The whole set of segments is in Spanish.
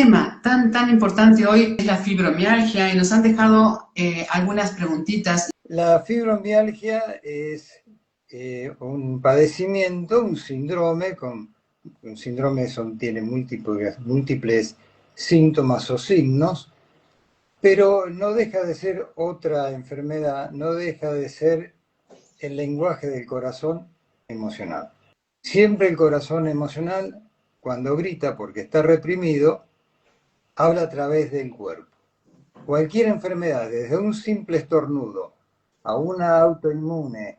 Tema tan importante hoy es la fibromialgia y nos han dejado algunas preguntitas. La fibromialgia es un padecimiento, un síndrome, un síndrome tiene múltiples síntomas o signos, pero no deja de ser otra enfermedad, no deja de ser el lenguaje del corazón emocional. Siempre el corazón emocional, cuando grita porque está reprimido, habla a través del cuerpo. Cualquier enfermedad, desde un simple estornudo a una autoinmune,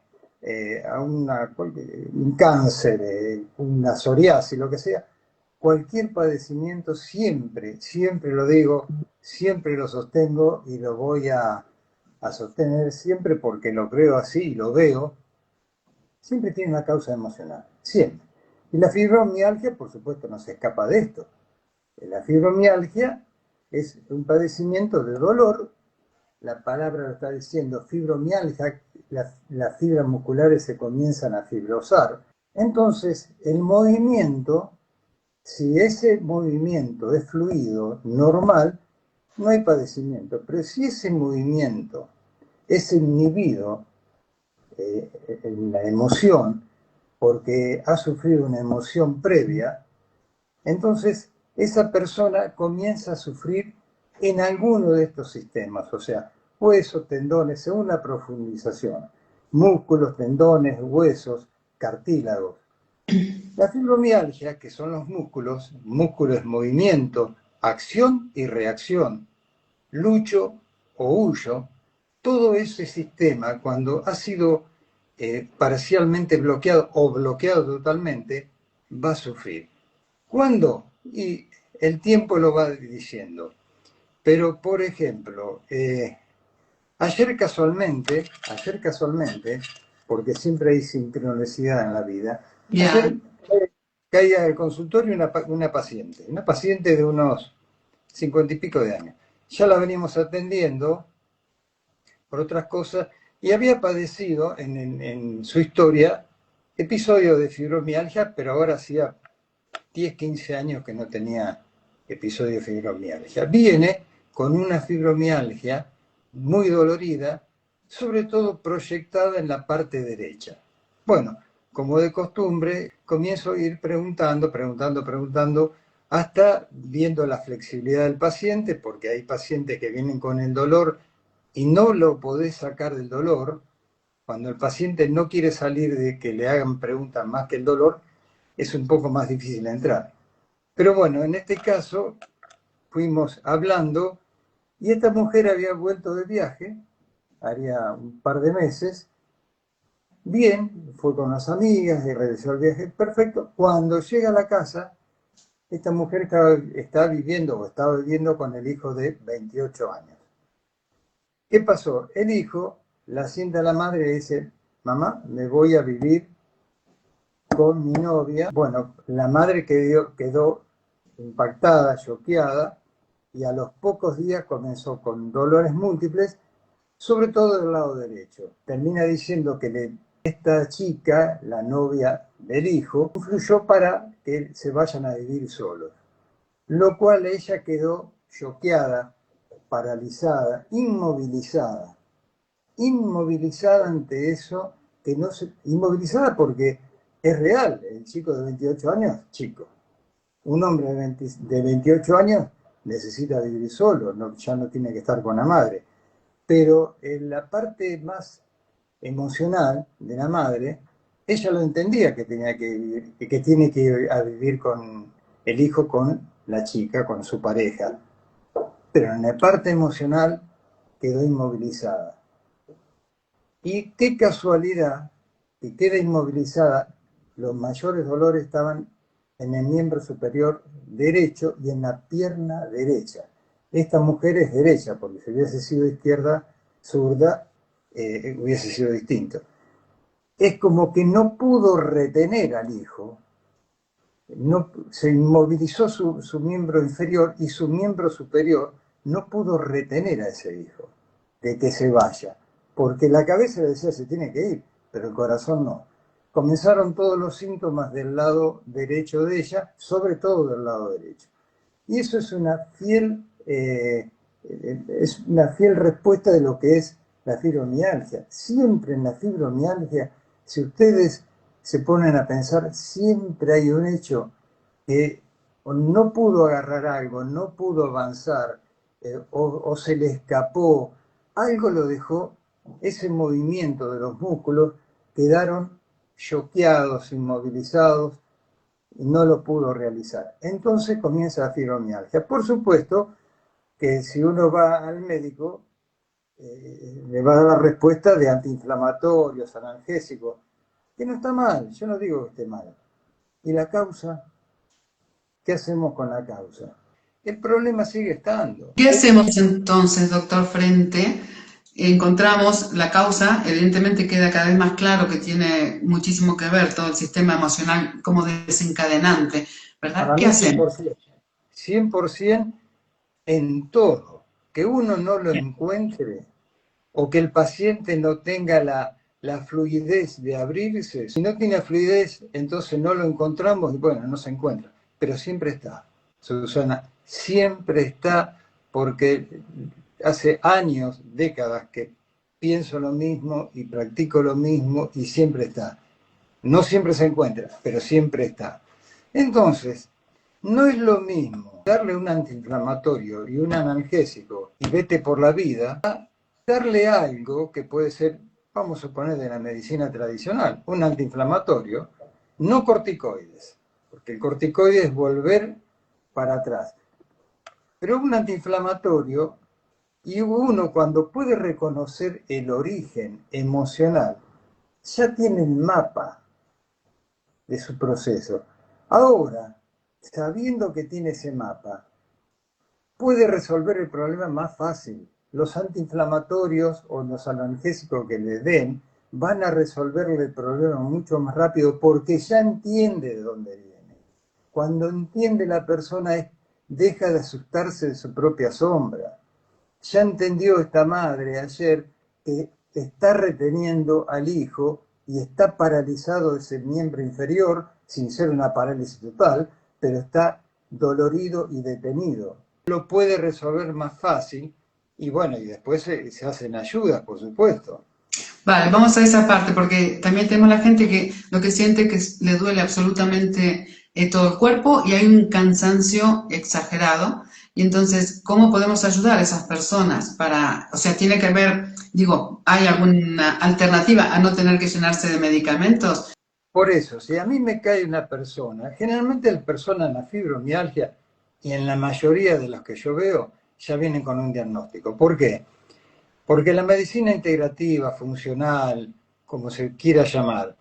a un cáncer, una psoriasis, lo que sea, cualquier padecimiento siempre lo digo, siempre lo sostengo y lo voy a sostener siempre porque lo creo así y lo veo, siempre tiene una causa emocional, siempre. Y la fibromialgia, por supuesto, no se escapa de esto. La fibromialgia es un padecimiento de dolor. La palabra lo está diciendo, fibromialgia, las fibras musculares se comienzan a fibrosar. Entonces, el movimiento, si ese movimiento es fluido, normal, no hay padecimiento. Pero si ese movimiento es inhibido en la emoción, porque ha sufrido una emoción previa, entonces esa persona comienza a sufrir en alguno de estos sistemas, o sea, huesos, tendones, según la profundización, músculos, tendones, huesos, cartílagos. La fibromialgia, que son los músculos, músculo es movimiento, acción y reacción, lucho o huyo, todo ese sistema, cuando ha sido parcialmente bloqueado o bloqueado totalmente, va a sufrir. ¿Cuándo? Y el tiempo lo va diciendo. Pero, por ejemplo, ayer casualmente, porque siempre hay sincronicidad en la vida, ayer caía al consultorio una paciente de unos 50 y pico de años. Ya la veníamos atendiendo por otras cosas y había padecido en su historia episodios de fibromialgia, pero ahora hacía 10, 15 años que no tenía episodio de fibromialgia. Viene con una fibromialgia muy dolorida, sobre todo proyectada en la parte derecha. Bueno, como de costumbre, comienzo a ir preguntando, hasta viendo la flexibilidad del paciente, porque hay pacientes que vienen con el dolor y no lo podés sacar del dolor. Cuando el paciente no quiere salir de que le hagan preguntas más que el dolor, es un poco más difícil entrar. Pero bueno, en este caso fuimos hablando y esta mujer había vuelto de viaje, haría un par de meses, bien, fue con las amigas y regresó al viaje, perfecto. Cuando llega a la casa, esta mujer estaba viviendo con el hijo de 28 años. ¿Qué pasó? El hijo la sienta a la madre y le dice, mamá, me voy a vivir con mi novia. Bueno, la madre quedó impactada, choqueada, y a los pocos días comenzó con dolores múltiples, sobre todo del lado derecho. Termina diciendo que esta chica, la novia del hijo, influyó para que se vayan a vivir solos. Lo cual ella quedó choqueada, paralizada, inmovilizada ante eso, inmovilizada porque es real, el chico de 28 años, chico. Un hombre de 28 años necesita vivir solo, ya no tiene que estar con la madre. Pero en la parte más emocional de la madre, ella lo entendía que tenía que vivir, que tiene que ir a vivir con el hijo, con la chica, con su pareja. Pero en la parte emocional quedó inmovilizada. Y qué casualidad que queda inmovilizada, los mayores dolores estaban en el miembro superior derecho y en la pierna derecha. Esta mujer es derecha, porque si hubiese sido izquierda, zurda, hubiese sido distinto. Es como que no pudo retener al hijo, se inmovilizó su miembro inferior y su miembro superior no pudo retener a ese hijo de que se vaya, porque la cabeza le decía se tiene que ir, pero el corazón no. Comenzaron todos los síntomas del lado derecho de ella, sobre todo del lado derecho. Y eso es una fiel respuesta de lo que es la fibromialgia. Siempre en la fibromialgia, si ustedes se ponen a pensar, siempre hay un hecho que no pudo agarrar algo, no pudo avanzar, o se le escapó, algo lo dejó, ese movimiento de los músculos, quedaron choqueados, inmovilizados, y no lo pudo realizar. Entonces comienza la fibromialgia. Por supuesto que si uno va al médico, le va a dar la respuesta de antiinflamatorios, analgésicos, que no está mal, yo no digo que esté mal. ¿Y la causa? ¿Qué hacemos con la causa? El problema sigue estando. ¿Qué hacemos entonces, doctor, frente? Encontramos la causa, evidentemente queda cada vez más claro que tiene muchísimo que ver todo el sistema emocional como desencadenante, ¿verdad? Para ¿Qué mí hacemos? 100%, 100% en todo. Que uno no lo encuentre o que el paciente no tenga la fluidez de abrirse. Si no tiene fluidez, entonces no lo encontramos y bueno, no se encuentra. Pero siempre está, Susana, siempre está, porque hace años, décadas que pienso lo mismo y practico lo mismo y siempre está. No siempre se encuentra, pero siempre está. Entonces, no es lo mismo darle un antiinflamatorio y un analgésico y vete por la vida, darle algo que puede ser, vamos a suponer, de la medicina tradicional, un antiinflamatorio, no corticoides, porque el corticoide es volver para atrás. Pero un antiinflamatorio, y uno cuando puede reconocer el origen emocional, ya tiene el mapa de su proceso. Ahora, sabiendo que tiene ese mapa, puede resolver el problema más fácil. Los antiinflamatorios o los analgésicos que le den van a resolverle el problema mucho más rápido porque ya entiende de dónde viene. Cuando entiende la persona deja de asustarse de su propia sombra. Ya entendió esta madre ayer que está reteniendo al hijo y está paralizado ese miembro inferior, sin ser una parálisis total, pero está dolorido y detenido. Lo puede resolver más fácil y bueno, y después se hacen ayudas, por supuesto. Vale, vamos a esa parte porque también tenemos la gente que lo que siente que le duele absolutamente todo el cuerpo y hay un cansancio exagerado. Y entonces, ¿cómo podemos ayudar a esas personas para, o sea, tiene que haber, digo, ¿hay alguna alternativa a no tener que llenarse de medicamentos? Por eso, si a mí me cae una persona, generalmente las personas en la fibromialgia y en la mayoría de los que yo veo, ya vienen con un diagnóstico. ¿Por qué? Porque la medicina integrativa, funcional, como se quiera llamar,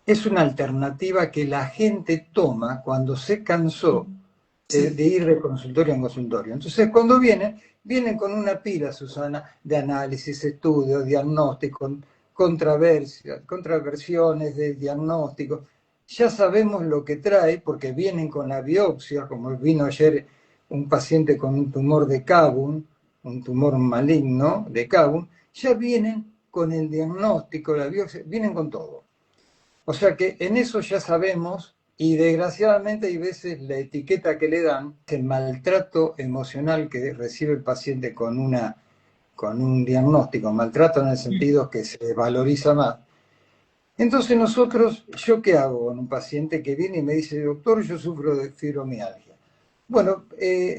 es una alternativa que la gente toma cuando se cansó de ir de consultorio en consultorio. Entonces, cuando vienen con una pila, Susana, de análisis, estudios, diagnósticos, contraversiones de diagnóstico. Ya sabemos lo que trae porque vienen con la biopsia, como vino ayer un paciente con un tumor de Cabum, un tumor maligno de Cabum, ya vienen con el diagnóstico, la biopsia, vienen con todo. O sea que en eso ya sabemos y desgraciadamente hay veces la etiqueta que le dan, el maltrato emocional que recibe el paciente con un diagnóstico, maltrato en el sentido que se valoriza más. Entonces nosotros, ¿yo qué hago con un paciente que viene y me dice, doctor, yo sufro de fibromialgia? Bueno,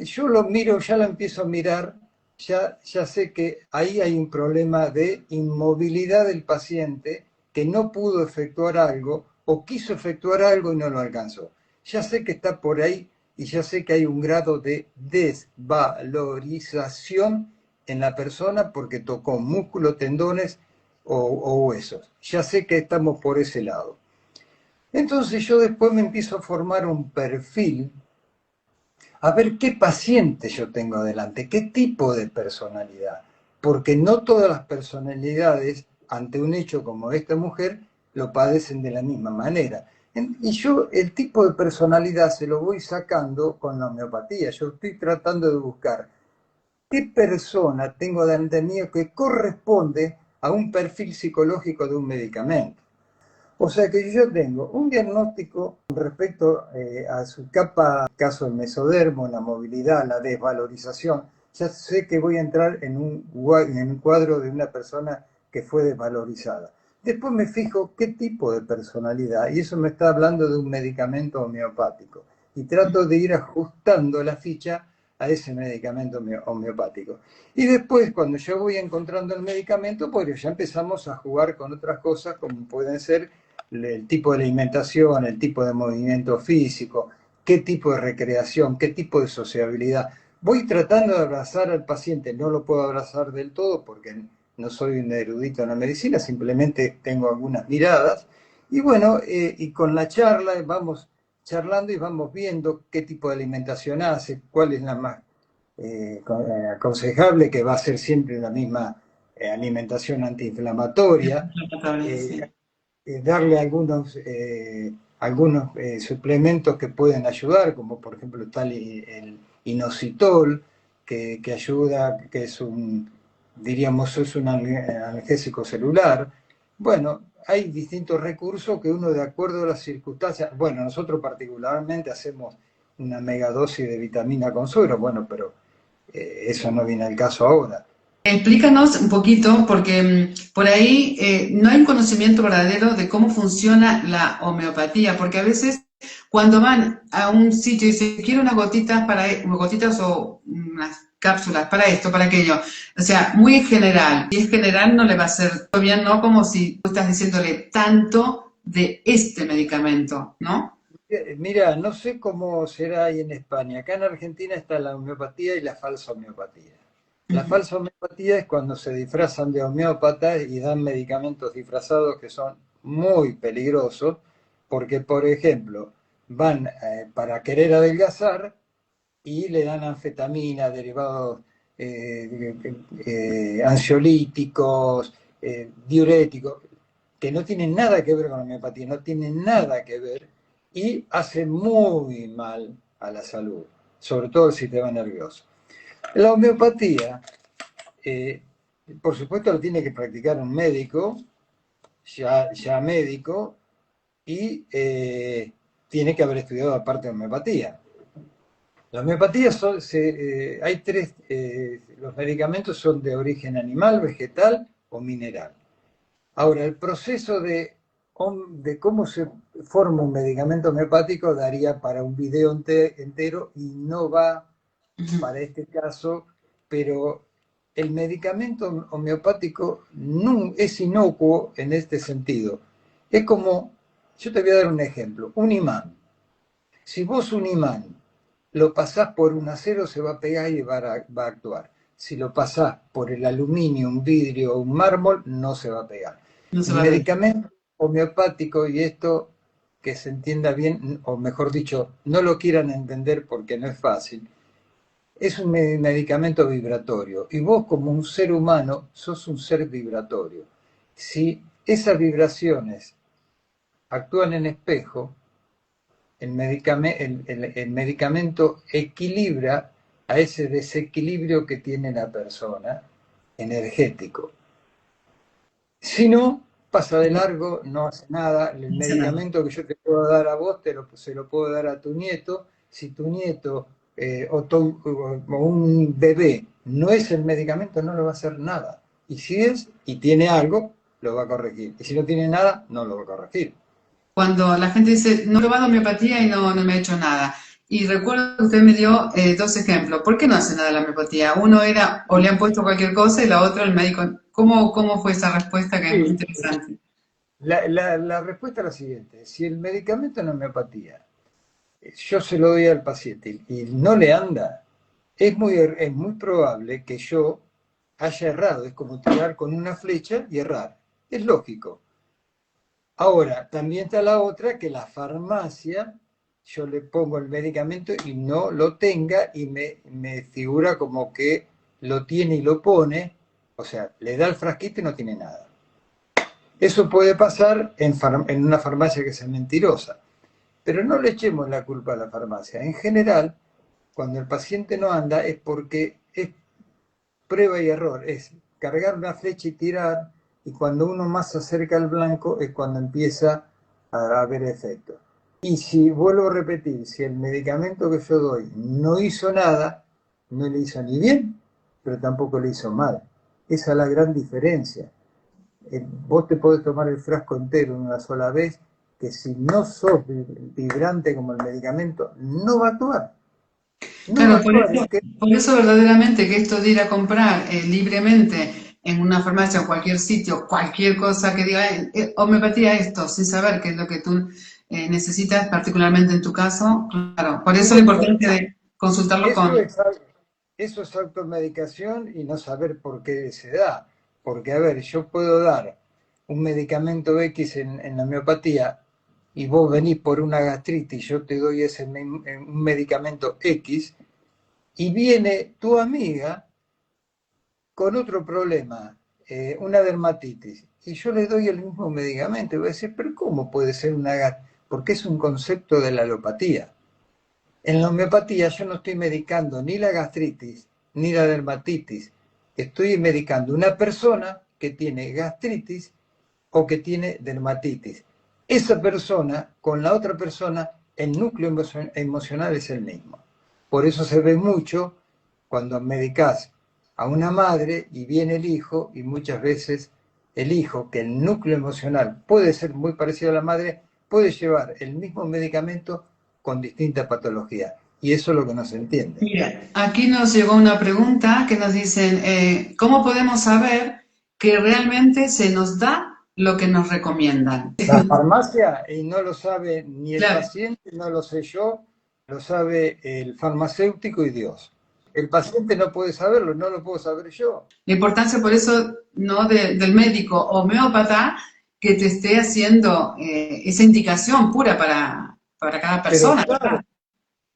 yo lo miro, ya lo empiezo a mirar, ya sé que ahí hay un problema de inmovilidad del paciente que no pudo efectuar algo o quiso efectuar algo y no lo alcanzó. Ya sé que está por ahí y ya sé que hay un grado de desvalorización en la persona porque tocó músculos, tendones o huesos. Ya sé que estamos por ese lado. Entonces yo después me empiezo a formar un perfil a ver qué paciente yo tengo delante, qué tipo de personalidad, porque no todas las personalidades ante un hecho como esta mujer lo padecen de la misma manera. Y yo el tipo de personalidad se lo voy sacando con la homeopatía. Yo estoy tratando de buscar qué persona tengo delante mío que corresponde a un perfil psicológico de un medicamento. O sea que yo tengo un diagnóstico respecto a su capa, caso del mesodermo, la movilidad, la desvalorización. Ya sé que voy a entrar en un cuadro de una persona que fue desvalorizada. Después me fijo qué tipo de personalidad, y eso me está hablando de un medicamento homeopático. Y trato de ir ajustando la ficha a ese medicamento homeopático. Y después, cuando yo voy encontrando el medicamento, pues ya empezamos a jugar con otras cosas, como pueden ser el tipo de alimentación, el tipo de movimiento físico, qué tipo de recreación, qué tipo de sociabilidad. Voy tratando de abrazar al paciente, no lo puedo abrazar del todo porque no soy un erudito en la medicina, simplemente tengo algunas miradas. Y bueno, y con la charla vamos charlando y vamos viendo qué tipo de alimentación hace, cuál es la más aconsejable, que va a ser siempre la misma alimentación antiinflamatoria. Eh, Sí. Darle algunos suplementos que pueden ayudar, como por ejemplo está el inositol, que ayuda, que es diríamos, es un analgésico celular. Bueno, hay distintos recursos que uno, de acuerdo a las circunstancias, bueno, nosotros particularmente hacemos una megadosis de vitamina con suero, bueno, pero eso no viene al caso ahora. Explícanos un poquito, porque por ahí no hay un conocimiento verdadero de cómo funciona la homeopatía, porque a veces cuando van a un sitio y dicen, quiero unas gotitas gotitas o unas cápsulas para esto, para aquello, o sea, muy general. Si es general no le va a hacer bien, ¿no? Como si tú estás diciéndole tanto de este medicamento, ¿no? Mira, no sé cómo será ahí en España. Acá en Argentina está la homeopatía y la falsa homeopatía. La Ujú. falsa homeopatía es cuando se disfrazan de homeópatas y dan medicamentos disfrazados que son muy peligrosos, porque, por ejemplo, van para querer adelgazar y le dan anfetamina, derivados ansiolíticos, diuréticos, que no tienen nada que ver con la homeopatía, no tienen nada que ver y hacen muy mal a la salud, sobre todo el sistema nervioso. La homeopatía, eh, por supuesto, lo tiene que practicar un médico, ya médico, y tiene que haber estudiado aparte de homeopatía. La homeopatía hay tres, los medicamentos son de origen animal, vegetal o mineral. Ahora, el proceso de cómo se forma un medicamento homeopático daría para un video entero y no va Ujú. para este caso, pero el medicamento homeopático no, es inocuo en este sentido. Es como, yo te voy a dar un ejemplo, un imán. Si vos un imán lo pasás por un acero, se va a pegar y va a actuar. Si lo pasás por el aluminio, un vidrio o un mármol, no se va a pegar. No se El va a ver. medicamento homeopático, y esto que se entienda bien, o mejor dicho, no lo quieran entender porque no es fácil, es un medicamento vibratorio. Y vos como un ser humano sos un ser vibratorio. Si esas vibraciones actúan en espejo, el medicamento equilibra a ese desequilibrio que tiene la persona energético. Si no, pasa de largo, no hace nada. El No hace nada. medicamento que yo te puedo dar a vos, se lo puedo dar a tu nieto. Si tu nieto o un bebé no es el medicamento, no le va a hacer nada. Y si es y tiene algo, lo va a corregir. Y si no tiene nada, no lo va a corregir. Cuando la gente dice, no he probado homeopatía y no me ha hecho nada. Y recuerdo que usted me dio dos ejemplos. ¿Por qué no hace nada la homeopatía? Uno era, o le han puesto cualquier cosa, y la otra, el médico. ¿Cómo fue esa respuesta que es muy Sí, interesante? la respuesta es la siguiente. Si el medicamento en homeopatía yo se lo doy al paciente y no le anda, es muy probable que yo haya errado. Es como tirar con una flecha y errar. Es lógico. Ahora, también está la otra, que la farmacia, yo le pongo el medicamento y no lo tenga y me figura como que lo tiene y lo pone, o sea, le da el frasquito y no tiene nada. Eso puede pasar en una farmacia que sea mentirosa, pero no le echemos la culpa a la farmacia. En general, cuando el paciente no anda es porque es prueba y error, es cargar una flecha y tirar, y cuando uno más se acerca al blanco es cuando empieza a haber efecto. Y si, vuelvo a repetir, si el medicamento que yo doy no hizo nada, no le hizo ni bien, pero tampoco le hizo mal. Esa es la gran diferencia. Vos te podés tomar el frasco entero en una sola vez, que si no sos vibrante como el medicamento, no va a actuar. No va a Claro, actuar. por eso verdaderamente que esto de ir a comprar libremente en una farmacia o cualquier sitio, cualquier cosa que diga homeopatía esto, sin saber qué es lo que tú necesitas, particularmente en tu caso, claro, por eso la importancia de consultarlo Eso con... es, eso es automedicación y no saber por qué se da. Porque, a ver, yo puedo dar un medicamento X en la homeopatía y vos venís por una gastritis, yo te doy un medicamento X y viene tu amiga con otro problema, una dermatitis, y yo le doy el mismo medicamento. Y voy a decir, pero ¿cómo puede ser una gastritis? Porque es un concepto de la alopatía. En la homeopatía yo no estoy medicando ni la gastritis ni la dermatitis. Estoy medicando una persona que tiene gastritis o que tiene dermatitis. Esa persona con la otra persona, el núcleo emocional es el mismo. Por eso se ve mucho cuando medicás a una madre y viene el hijo, y muchas veces el hijo, que el núcleo emocional puede ser muy parecido a la madre, puede llevar el mismo medicamento con distinta patología. Y eso es lo que no se entiende. Mira, aquí nos llegó una pregunta que nos dicen, ¿cómo podemos saber que realmente se nos da lo que nos recomiendan? La farmacia, y no lo sabe ni el Claro. paciente, no lo sé yo, lo sabe el farmacéutico y Dios. El paciente no puede saberlo, no lo puedo saber yo. La importancia por eso no del médico homeópata que te esté haciendo esa indicación pura para cada Pero persona, claro, ¿verdad?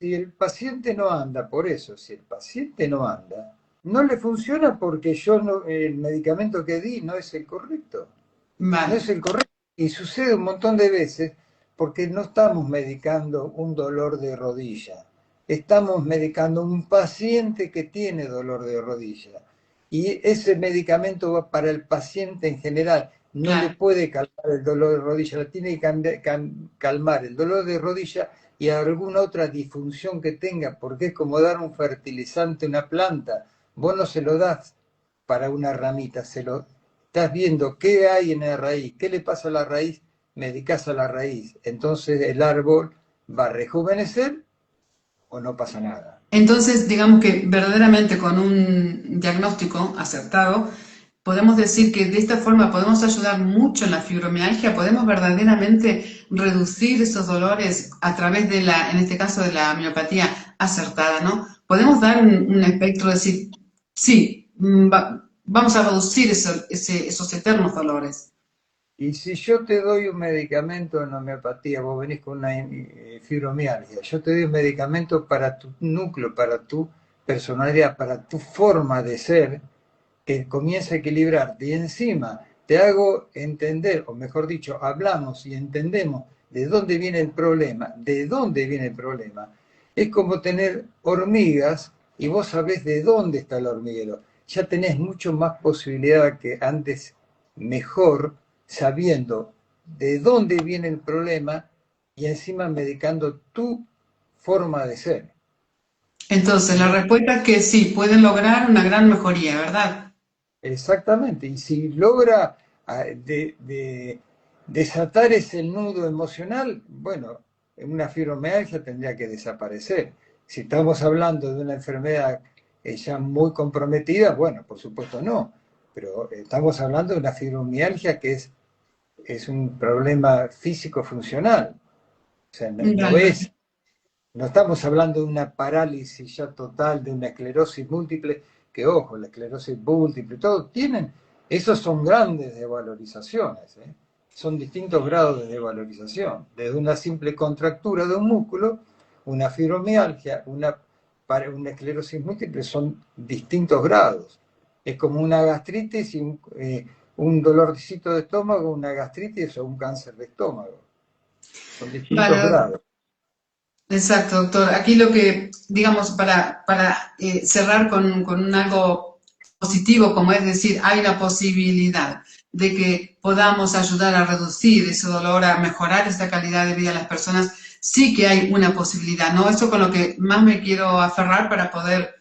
si el paciente no anda, por eso, si el paciente no anda, no le funciona porque yo no, el medicamento que di no es el correcto. No Vale, es el correcto. Y sucede un montón de veces porque no estamos medicando un dolor de rodilla. Estamos medicando un paciente que tiene dolor de rodilla. Y ese medicamento va para el paciente en general. No le claro. puede calmar el dolor de rodilla, le tiene que calmar el dolor de rodilla y alguna otra disfunción que tenga, porque es como dar un fertilizante a una planta. Vos no se lo das para una ramita, se lo estás viendo qué hay en la raíz, qué le pasa a la raíz, medicás a la raíz. Entonces el árbol va a rejuvenecer o no pasa nada. Entonces, digamos que verdaderamente con un diagnóstico acertado, podemos decir que de esta forma podemos ayudar mucho en la fibromialgia, podemos verdaderamente reducir esos dolores a través de la, en este caso de la miopatía acertada, ¿no? Podemos dar un espectro, decir, sí, vamos a reducir esos eternos dolores. Y si yo te doy un medicamento en homeopatía, vos venís con una fibromialgia, yo te doy un medicamento para tu núcleo, para tu personalidad, para tu forma de ser, que comienza a equilibrarte. Y encima te hago entender, o mejor dicho, hablamos y entendemos de dónde viene el problema, de dónde viene el problema. Es como tener hormigas y vos sabés de dónde está el hormiguero. Ya tenés mucho más posibilidad que antes, mejor, sabiendo de dónde viene el problema y encima medicando tu forma de ser. Entonces, la ¿Entendés? respuesta es que sí, pueden lograr una gran mejoría, ¿verdad? Exactamente, y si logra desatar ese nudo emocional, bueno, una fibromialgia tendría que desaparecer. Si estamos hablando de una enfermedad ya muy comprometida, bueno, por supuesto no, pero estamos hablando de una fibromialgia que es un problema físico funcional, o sea, no Vale. es, no estamos hablando de una parálisis ya total, de una esclerosis múltiple, que ojo, la esclerosis múltiple, todo tienen, esos son grandes desvalorizaciones, ¿eh? Son distintos grados de desvalorización, desde una simple contractura de un músculo, una fibromialgia, una esclerosis múltiple, son distintos grados. Es como una gastritis y un dolorcito de estómago, una gastritis o un cáncer de estómago. Son distintos Vale, grados. exacto, doctor. Aquí lo que, digamos, para cerrar con algo positivo, como es decir, hay una posibilidad. de que podamos ayudar a reducir ese dolor, a mejorar esa calidad de vida de las personas, sí que hay una posibilidad, ¿no? Eso con lo que más me quiero aferrar para poder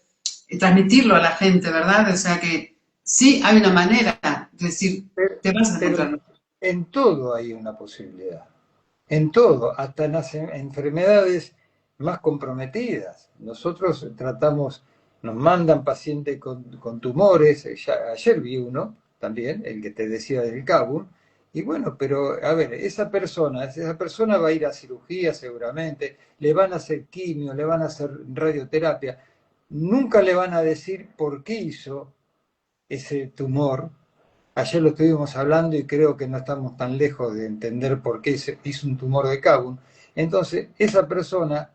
transmitirlo a la gente, ¿verdad? O sea que sí hay una manera de decir, te vas a Pero encontrar. en todo hay una posibilidad. En todo, hasta en las enfermedades más comprometidas. Nosotros tratamos, nos mandan pacientes con tumores, ayer vi uno también, el que te decía del Cabo, y bueno, pero a ver, esa persona va a ir a cirugía seguramente, le van a hacer quimio, le van a hacer radioterapia, nunca le van a decir por qué hizo ese tumor. Ayer lo estuvimos hablando y creo que no estamos tan lejos de entender por qué se hizo un tumor de Cabum. Entonces, esa persona,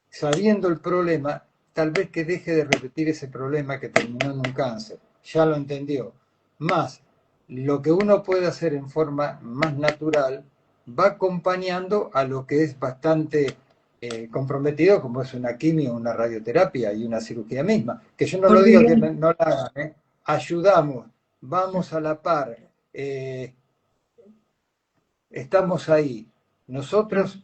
sabiendo el problema, tal vez que deje de repetir ese problema que terminó en un cáncer. Ya lo entendió. Más, lo que uno puede hacer en forma más natural va acompañando a lo que es bastante comprometido, como es una quimio, una radioterapia y una cirugía misma. Que yo no lo Porque digo que no la hagan, ¿eh? Ayudamos, vamos a la par, estamos ahí. Nosotros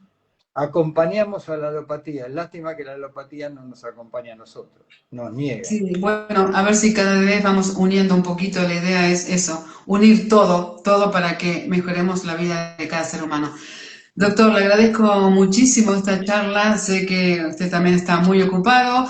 acompañamos a la alopatía. Lástima que la alopatía no nos acompaña a nosotros, nos niega. sí, bueno, a ver si cada vez vamos uniendo un poquito, la idea es eso, unir todo, todo para que mejoremos la vida de cada ser humano. Doctor, le agradezco muchísimo esta charla, sé que usted también está muy ocupado.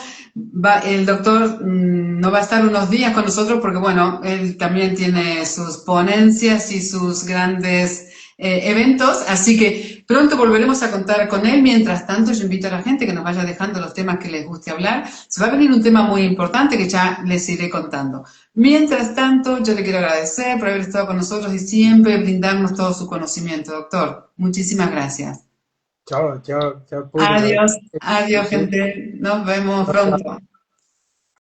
El doctor no va a estar unos días con nosotros porque, bueno, él también tiene sus ponencias y sus grandes eventos, así que pronto volveremos a contar con él. Mientras tanto, yo invito a la gente que nos vaya dejando los temas que les guste hablar. Se va a venir un tema muy importante que ya les iré contando. Mientras tanto, yo le quiero agradecer por haber estado con nosotros y siempre brindarnos todo su conocimiento, doctor. Muchísimas gracias. Chao, chao, chao, público. Adiós, adiós, gente. Nos vemos pronto.